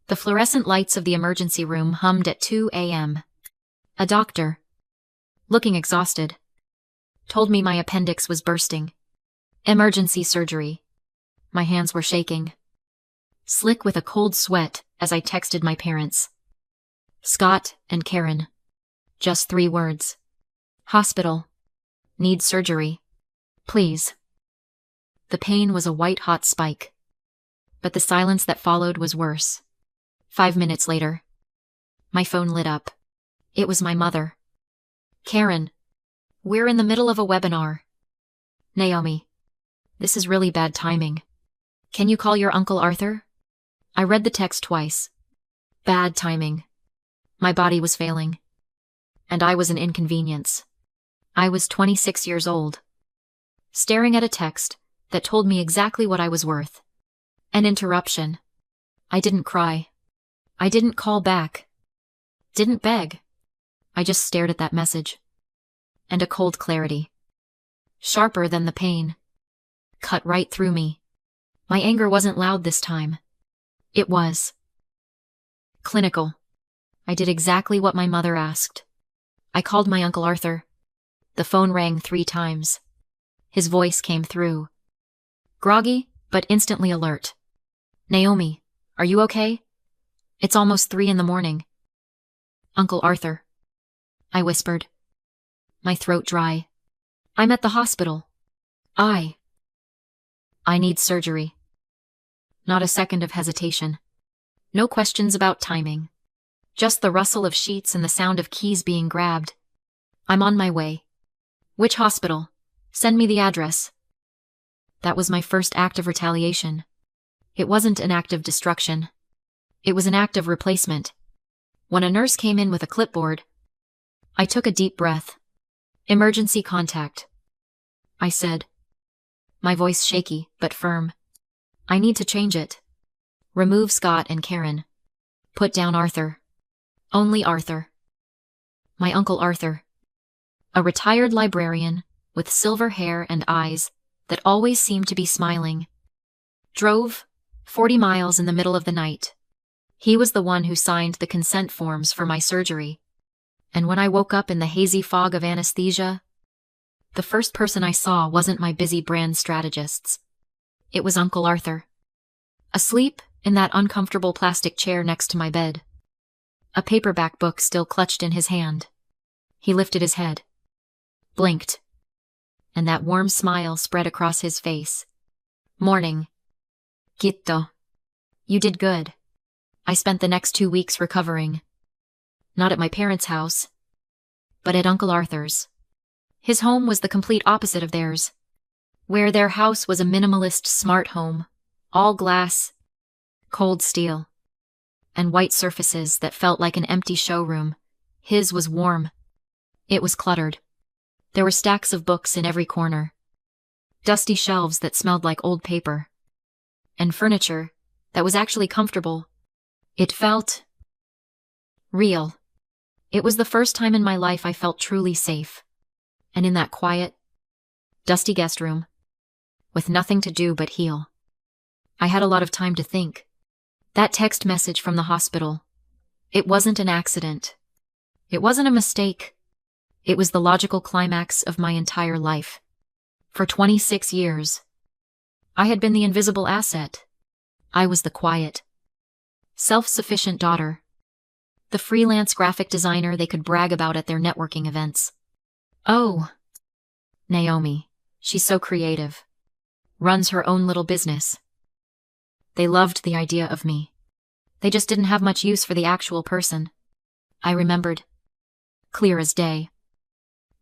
The fluorescent lights of the emergency room hummed at 2 a.m. A doctor, looking exhausted, told me my appendix was bursting. Emergency surgery. My hands were shaking, slick with a cold sweat as I texted my parents. Scott and Karen. Just 3 words. Hospital. Need surgery. Please. The pain was a white-hot spike, but the silence that followed was worse. 5 minutes later, my phone lit up. It was my mother. Karen, we're in the middle of a webinar. Naomi, this is really bad timing. Can you call your Uncle Arthur? I read the text twice. Bad timing. My body was failing. And I was an inconvenience. I was 26 years old, staring at a text that told me exactly what I was worth. An interruption. I didn't cry. I didn't call back. Didn't beg. I just stared at that message. And a cold clarity, sharper than the pain, cut right through me. My anger wasn't loud this time. It was clinical. I did exactly what my mother asked. I called my Uncle Arthur. The phone rang 3 times. His voice came through, groggy, but instantly alert. Naomi, are you okay? It's almost 3 in the morning. Uncle Arthur, I whispered, my throat dry. I'm at the hospital. I need surgery. Not a second of hesitation. No questions about timing. Just the rustle of sheets and the sound of keys being grabbed. I'm on my way. Which hospital? Send me the address. That was my first act of retaliation. It wasn't an act of destruction. It was an act of replacement. When a nurse came in with a clipboard, I took a deep breath. Emergency contact, I said, my voice shaky but firm. I need to change it. Remove Scott and Karen. Put down Arthur. Only Arthur. My Uncle Arthur. A retired librarian with silver hair and eyes that always seemed to be smiling. Drove 40 miles in the middle of the night. He was the one who signed the consent forms for my surgery. And when I woke up in the hazy fog of anesthesia, the first person I saw wasn't my busy brand strategists. It was Uncle Arthur. Asleep in that uncomfortable plastic chair next to my bed. A paperback book still clutched in his hand. He lifted his head, blinked, and that warm smile spread across his face. Morning. Gitto. You did good. I spent the next 2 weeks recovering. Not at my parents' house, but at Uncle Arthur's. His home was the complete opposite of theirs. Where their house was a minimalist smart home, all glass, cold steel, and white surfaces that felt like an empty showroom, his was warm. It was cluttered. There were stacks of books in every corner, dusty shelves that smelled like old paper, and furniture that was actually comfortable. It felt real. It was the first time in my life I felt truly safe. And in that quiet, dusty guest room, with nothing to do but heal, I had a lot of time to think. That text message from the hospital, it wasn't an accident. It wasn't a mistake. It was the logical climax of my entire life. For 26 years, I had been the invisible asset. I was the quiet, self-sufficient daughter. The freelance graphic designer they could brag about at their networking events. Oh, Naomi, she's so creative. Runs her own little business. They loved the idea of me. They just didn't have much use for the actual person. I remembered, clear as day,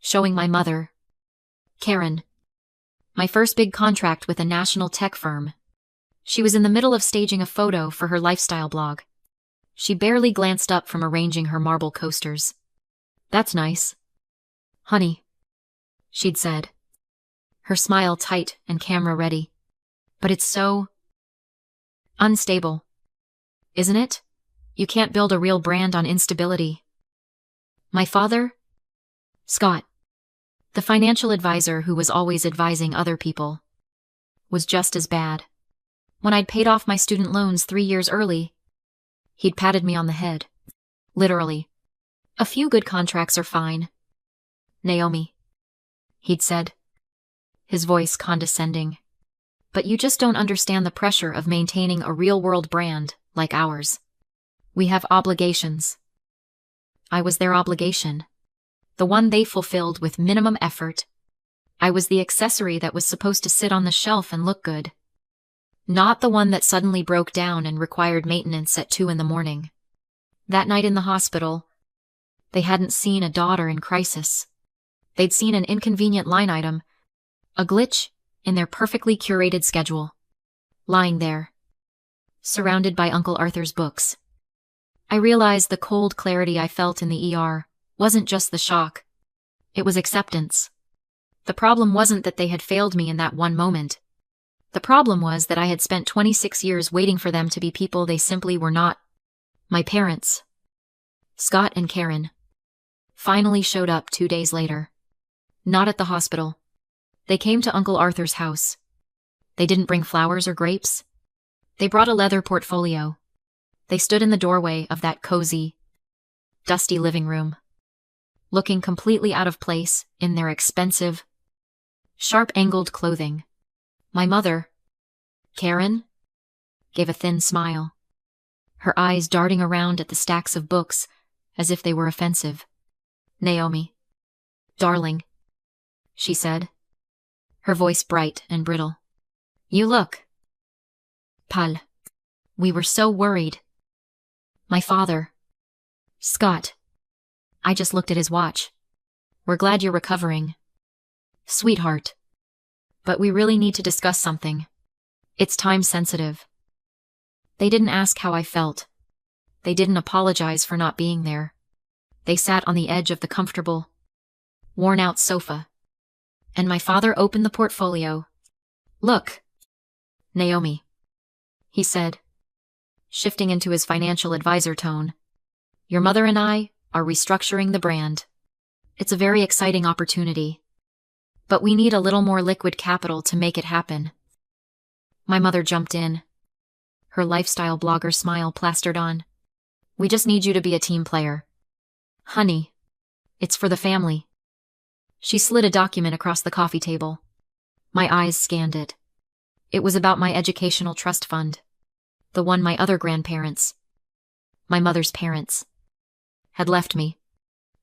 showing my mother, Karen, my first big contract with a national tech firm. She was in the middle of staging a photo for her lifestyle blog. She barely glanced up from arranging her marble coasters. That's nice. Honey, she'd said, her smile tight and camera ready. But it's so unstable, isn't it? You can't build a real brand on instability. My father, Scott, the financial advisor who was always advising other people, was just as bad. When I'd paid off my student loans 3 years early, He'd patted me on the head. Literally. A few good contracts are fine. Naomi, he'd said, his voice condescending. But you just don't understand the pressure of maintaining a real-world brand like ours. We have obligations. I was their obligation. The one they fulfilled with minimum effort. I was the accessory that was supposed to sit on the shelf and look good. Not the one that suddenly broke down and required maintenance at 2 a.m. That night in the hospital, they hadn't seen a daughter in crisis. They'd seen an inconvenient line item, a glitch in their perfectly curated schedule. Lying there, surrounded by Uncle Arthur's books. I realized the cold clarity I felt in the ER wasn't just the shock. It was acceptance. The problem wasn't that they had failed me in that one moment. The problem was that I had spent 26 years waiting for them to be people they simply were not. My parents, Scott and Karen, finally showed up 2 days later. Not at the hospital. They came to Uncle Arthur's house. They didn't bring flowers or grapes. They brought a leather portfolio. They stood in the doorway of that cozy, dusty living room, looking completely out of place in their expensive, sharp-angled clothing. My mother, Karen, gave a thin smile, her eyes darting around at the stacks of books as if they were offensive. Naomi, darling, she said, her voice bright and brittle. You look pale. We were so worried. My father, Scott. I just looked at his watch. We're glad you're recovering, sweetheart. But we really need to discuss something. It's time sensitive. They didn't ask how I felt. They didn't apologize for not being there. They sat on the edge of the comfortable, worn-out sofa. And my father opened the portfolio. Look, Naomi, he said, shifting into his financial advisor tone. Your mother and I are restructuring the brand. It's a very exciting opportunity. But we need a little more liquid capital to make it happen. My mother jumped in, her lifestyle blogger smile plastered on. We just need you to be a team player. Honey, it's for the family. She slid a document across the coffee table. My eyes scanned it. It was about my educational trust fund. The one my other grandparents, my mother's parents, had left me.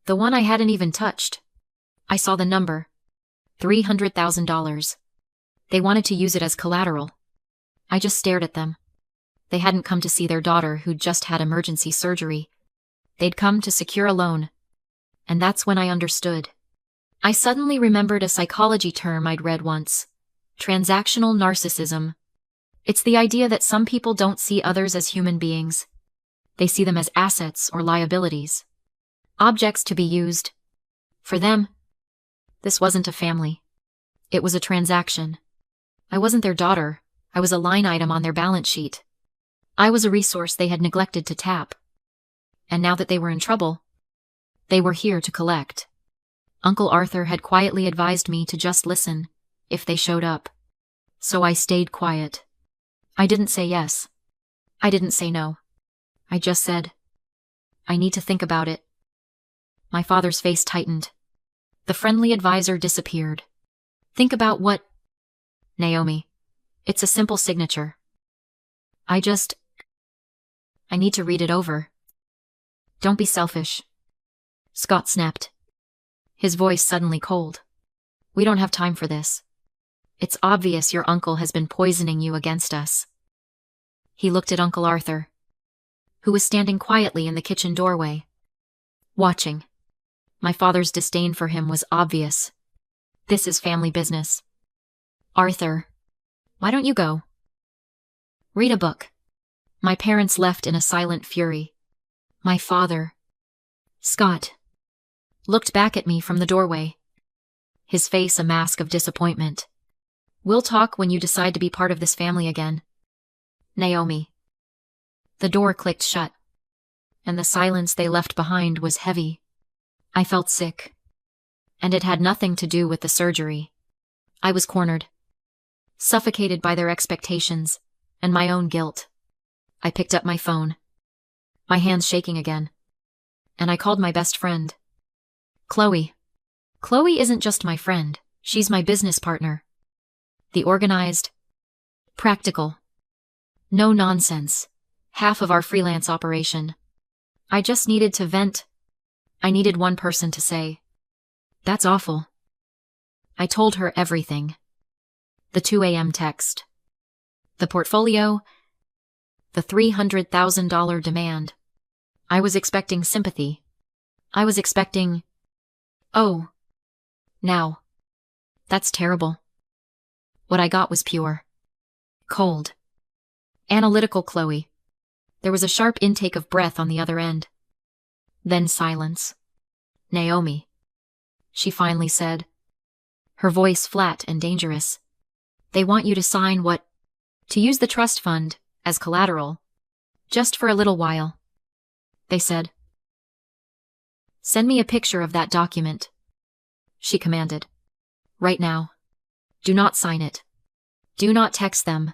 The one I hadn't even touched. I saw the number. $300,000. They wanted to use it as collateral. I just stared at them. They hadn't come to see their daughter who'd just had emergency surgery. They'd come to secure a loan. And that's when I understood. I suddenly remembered a psychology term I'd read once. Transactional narcissism. It's the idea that some people don't see others as human beings. They see them as assets or liabilities. Objects to be used. For them, this wasn't a family. It was a transaction. I wasn't their daughter. I was a line item on their balance sheet. I was a resource they had neglected to tap. And now that they were in trouble, they were here to collect. Uncle Arthur had quietly advised me to just listen, if they showed up. So I stayed quiet. I didn't say yes. I didn't say no. I just said, I need to think about it. My father's face tightened. The friendly advisor disappeared. Think about what? Naomi. It's a simple signature. I need to read it over. Don't be selfish. Scott snapped, his voice suddenly cold. We don't have time for this. It's obvious your uncle has been poisoning you against us. He looked at Uncle Arthur, who was standing quietly in the kitchen doorway, watching. My father's disdain for him was obvious. This is family business. Arthur, why don't you go? Read a book. My parents left in a silent fury. My father, Scott, looked back at me from the doorway, his face a mask of disappointment. We'll talk when you decide to be part of this family again. Naomi. The door clicked shut, and the silence they left behind was heavy. I felt sick. And it had nothing to do with the surgery. I was cornered, suffocated by their expectations and my own guilt. I picked up my phone. my hands shaking again. And I called my best friend. Chloe. Chloe isn't just my friend, she's my business partner. The organized, practical, no nonsense, half of our freelance operation. I just needed to vent. I needed one person to say, "That's awful." I told her everything. The 2 a.m. text. The portfolio. The $300,000 demand. I was expecting sympathy. I was expecting, "Oh, now. That's terrible." What I got was pure, cold, analytical Chloe. There was a sharp intake of breath on the other end. Then silence. "Naomi," she finally said, her voice flat and dangerous. "They want you to sign what? To use the trust fund as collateral. Just for a little while. They said. Send me a picture of that document," she commanded. "Right now. Do not sign it. Do not text them.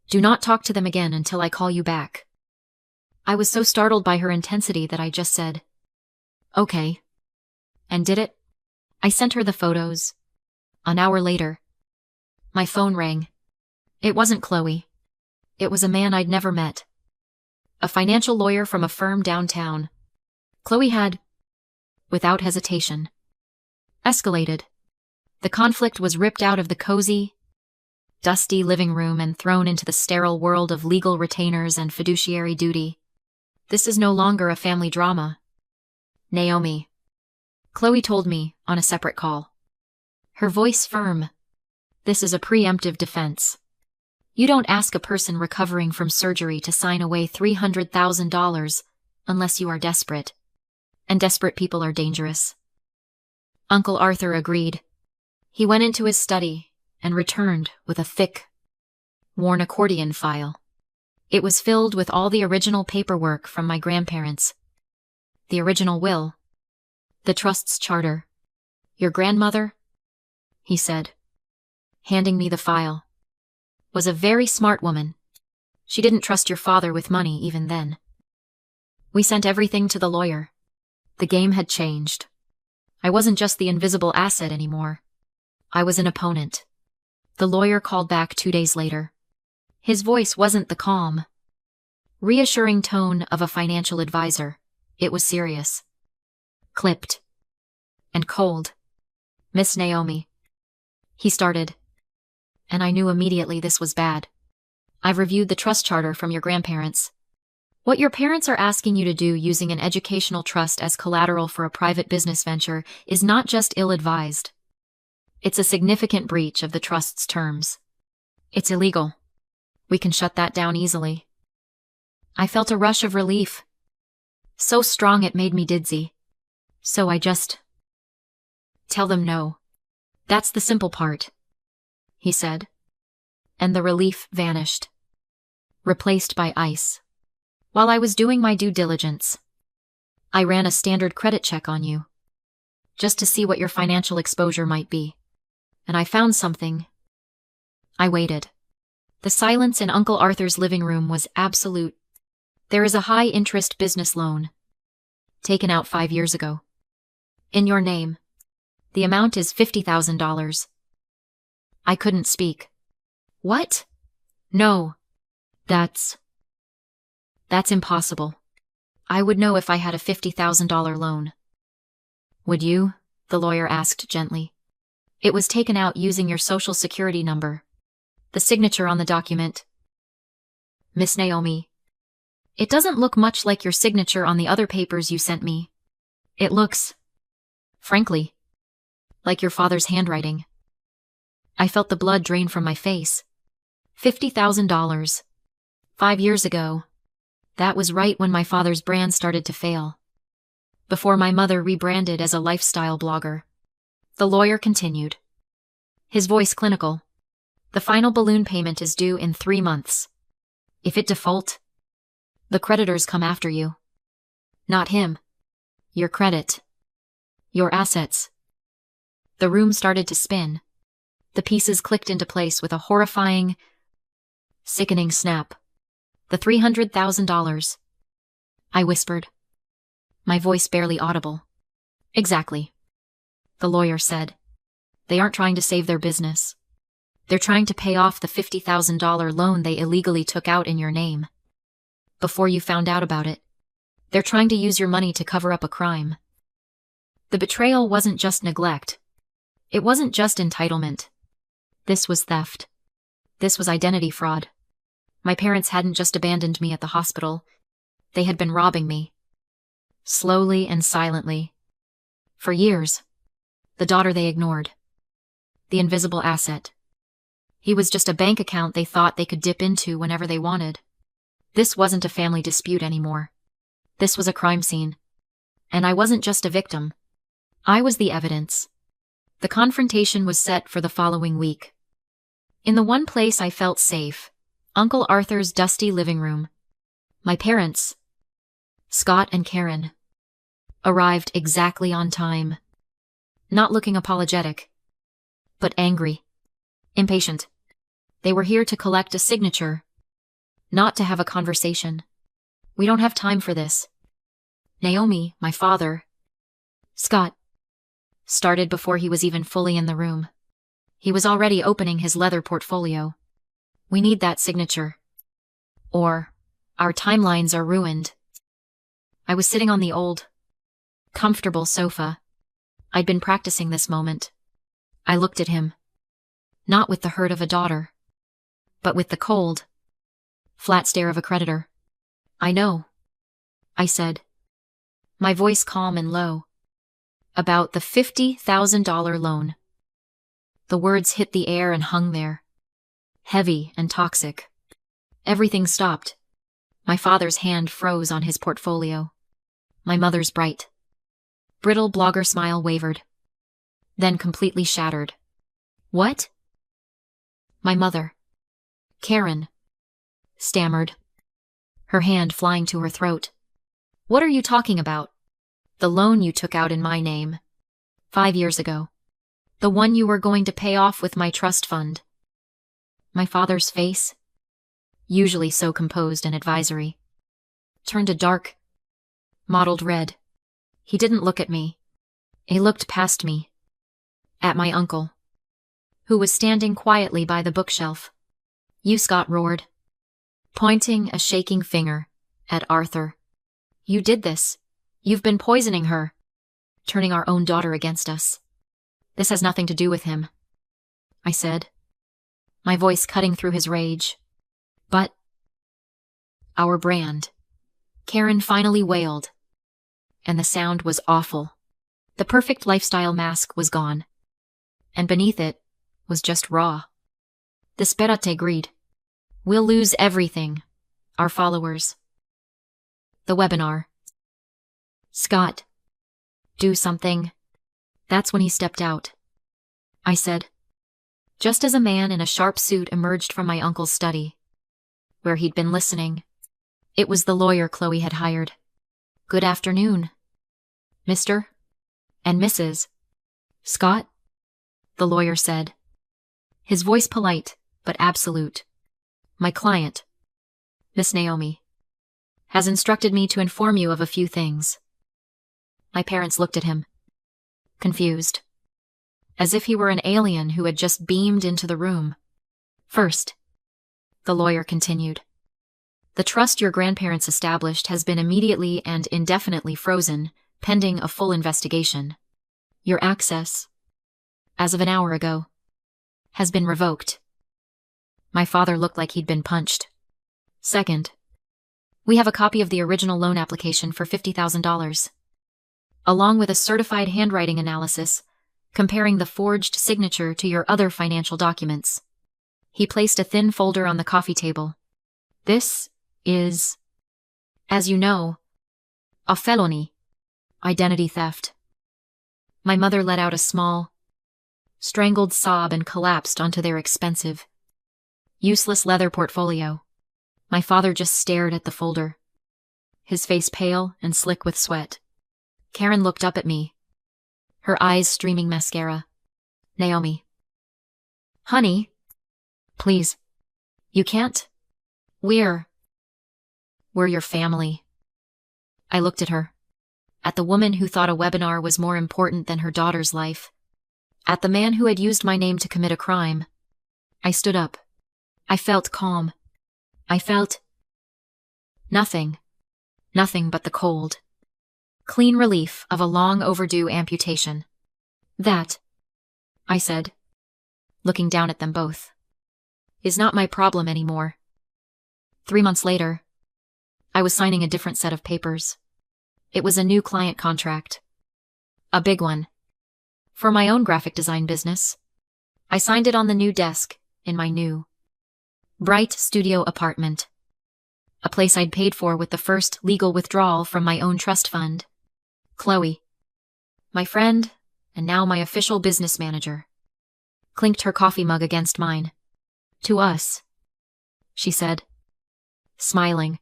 Do not talk to them again until I call you back." I was so startled by her intensity that I just said, "Okay." And did it. I sent her the photos. An hour later, my phone rang. It wasn't Chloe. It was a man I'd never met. A financial lawyer from a firm downtown. Chloe had, without hesitation, escalated. The conflict was ripped out of the cozy, dusty living room and thrown into the sterile world of legal retainers and fiduciary duty. This is no longer a family drama. "Naomi," Chloe told me on a separate call. Her voice firm. "This is a preemptive defense. You don't ask a person recovering from surgery to sign away $300,000 unless you are desperate. And desperate people are dangerous." Uncle Arthur agreed. He went into his study and returned with a thick, worn accordion file. It was filled with all the original paperwork from my grandparents. The original will. The trust's charter. "Your grandmother," he said, handing me the file, "was a very smart woman. She didn't trust your father with money even then." We sent everything to the lawyer. The game had changed. I wasn't just the invisible asset anymore. I was an opponent. The lawyer called back 2 days later. His voice wasn't the calm, reassuring tone of a financial advisor. It was serious. Clipped. And cold. "Miss Naomi," he started. And I knew immediately this was bad. "I've reviewed the trust charter from your grandparents. What your parents are asking you to do using an educational trust as collateral for a private business venture is not just ill-advised. It's a significant breach of the trust's terms. It's illegal. We can shut that down easily." I felt a rush of relief. So strong it made me dizzy. So I just... "Tell them no. That's the simple part," he said. And the relief vanished. Replaced by ice. While I was doing my due diligence, I ran a standard credit check on you, just to see what your financial exposure might be. And I found something. I waited. The silence in Uncle Arthur's living room was absolute. There is a high-interest business loan, taken out 5 years ago. In your name. The amount is $50,000. I couldn't speak. "What?" "No. That's impossible. I would know if I had a $50,000 loan." "Would you?" the lawyer asked gently. "It was taken out using your social security number. The signature on the document." "Miss Naomi, it doesn't look much like your signature on the other papers you sent me. It looks, frankly, like your father's handwriting." I felt the blood drain from my face. $50,000. 5 years ago. That was right when my father's brand started to fail. Before my mother rebranded as a lifestyle blogger. The lawyer continued. His voice clinical. "The final balloon payment is due in 3 months. If it default, the creditors come after you. Not him. Your credit. Your assets." The room started to spin. The pieces clicked into place with a horrifying, sickening snap. The $300,000. I whispered, my voice barely audible. Exactly, the lawyer said. They aren't trying to save their business. They're trying to pay off the $50,000 loan they illegally took out in your name. Before you found out about it, they're trying to use your money to cover up a crime. The betrayal wasn't just neglect. It wasn't just entitlement. This was theft. This was identity fraud. My parents hadn't just abandoned me at the hospital. They had been robbing me. Slowly and silently. For years. The daughter they ignored. The invisible asset. He was just a bank account they thought they could dip into whenever they wanted. This wasn't a family dispute anymore. This was a crime scene. And I wasn't just a victim. I was the evidence. The confrontation was set for the following week. In the one place I felt safe, Uncle Arthur's dusty living room. My parents, Scott and Karen, arrived exactly on time. Not looking apologetic, but angry, impatient. They were here to collect a signature, not to have a conversation. We don't have time for this. Naomi, my father, Scott, started before he was even fully in the room. He was already opening his leather portfolio. We need that signature. Or our timelines are ruined. I was sitting on the old, comfortable sofa. I'd been practicing this moment. I looked at him. Not with the hurt of a daughter, but with the cold, flat stare of a creditor. I know, I said, my voice calm and low. About the $50,000 loan. The words hit the air and hung there. Heavy and toxic. Everything stopped. My father's hand froze on his portfolio. My mother's bright, brittle blogger smile wavered. Then completely shattered. What? My mother, Karen, stammered, her hand flying to her throat. What are you talking about? The loan you took out in my name. 5 years ago. The one you were going to pay off with my trust fund. My father's face, usually so composed and advisory, turned a dark, mottled red. He didn't look at me. He looked past me. At my uncle, who was standing quietly by the bookshelf. You, Scott roared, pointing a shaking finger at Arthur. You did this. You've been poisoning her, turning our own daughter against us. This has nothing to do with him, I said, my voice cutting through his rage. But our brand, Karen finally wailed, and the sound was awful. The perfect lifestyle mask was gone, and beneath it was just raw. Disperate greed. We'll lose everything. Our followers. The webinar. Scott, do something. That's when he stepped out. I said, just as a man in a sharp suit emerged from my uncle's study, where he'd been listening. It was the lawyer Chloe had hired. Good afternoon, Mr. and Mrs. Scott, the lawyer said, his voice polite but absolute. My client, Miss Naomi, has instructed me to inform you of a few things. My parents looked at him, confused, as if he were an alien who had just beamed into the room. First, the lawyer continued, the trust your grandparents established has been immediately and indefinitely frozen, pending a full investigation. Your access, as of an hour ago, has been revoked. My father looked like he'd been punched. Second, we have a copy of the original loan application for $50,000. Along with a certified handwriting analysis, comparing the forged signature to your other financial documents. He placed a thin folder on the coffee table. This is, as you know, a felony, identity theft. My mother let out a small, strangled sob and collapsed onto their expensive, useless leather portfolio. My father just stared at the folder, his face pale and slick with sweat. Karen looked up at me, her eyes streaming mascara. Naomi. Honey, please. You can't. We're your family. I looked at her. At the woman who thought a webinar was more important than her daughter's life. At the man who had used my name to commit a crime. I stood up. I felt calm. I felt nothing. Nothing but the cold, clean relief of a long overdue amputation. That, I said, looking down at them both, is not my problem anymore. 3 months later, I was signing a different set of papers. It was a new client contract. A big one. For my own graphic design business. I signed it on the new desk in my new, bright studio apartment. A place I'd paid for with the first legal withdrawal from my own trust fund. Chloe, my friend, and now my official business manager, clinked her coffee mug against mine. To us, she said, smiling.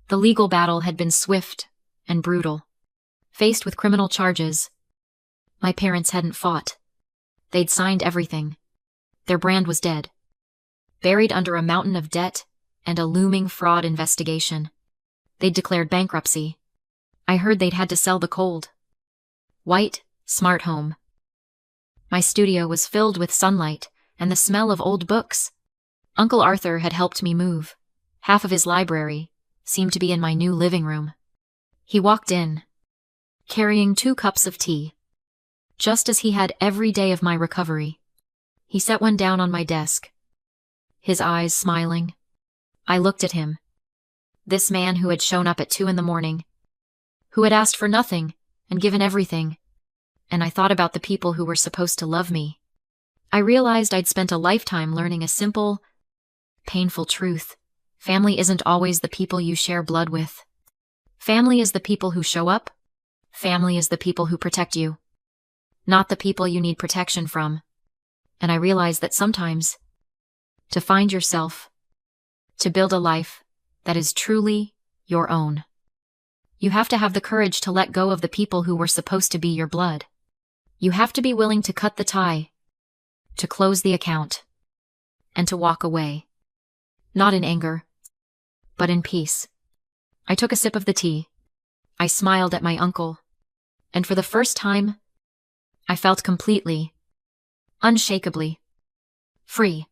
The legal battle had been swift and brutal. Faced with criminal charges, my parents hadn't fought. They'd signed everything. Their brand was dead, buried under a mountain of debt and a looming fraud investigation. They'd declared bankruptcy. I heard they'd had to sell the cold, white, smart home. My studio was filled with sunlight and the smell of old books. Uncle Arthur had helped me move. Half of his library seemed to be in my new living room. He walked in, carrying 2 cups of tea, just as he had every day of my recovery. He set one down on my desk, his eyes smiling. I looked at him. This man who had shown up at 2 a.m, who had asked for nothing and given everything. And I thought about the people who were supposed to love me. I realized I'd spent a lifetime learning a simple, painful truth. Family isn't always the people you share blood with. Family is the people who show up. Family is the people who protect you, not the people you need protection from. And I realized that sometimes, to find yourself, to build a life that is truly your own, you have to have the courage to let go of the people who were supposed to be your blood. You have to be willing to cut the tie, to close the account, and to walk away. Not in anger, but in peace. I took a sip of the tea. I smiled at my uncle, and for the first time, I felt completely, unshakably free.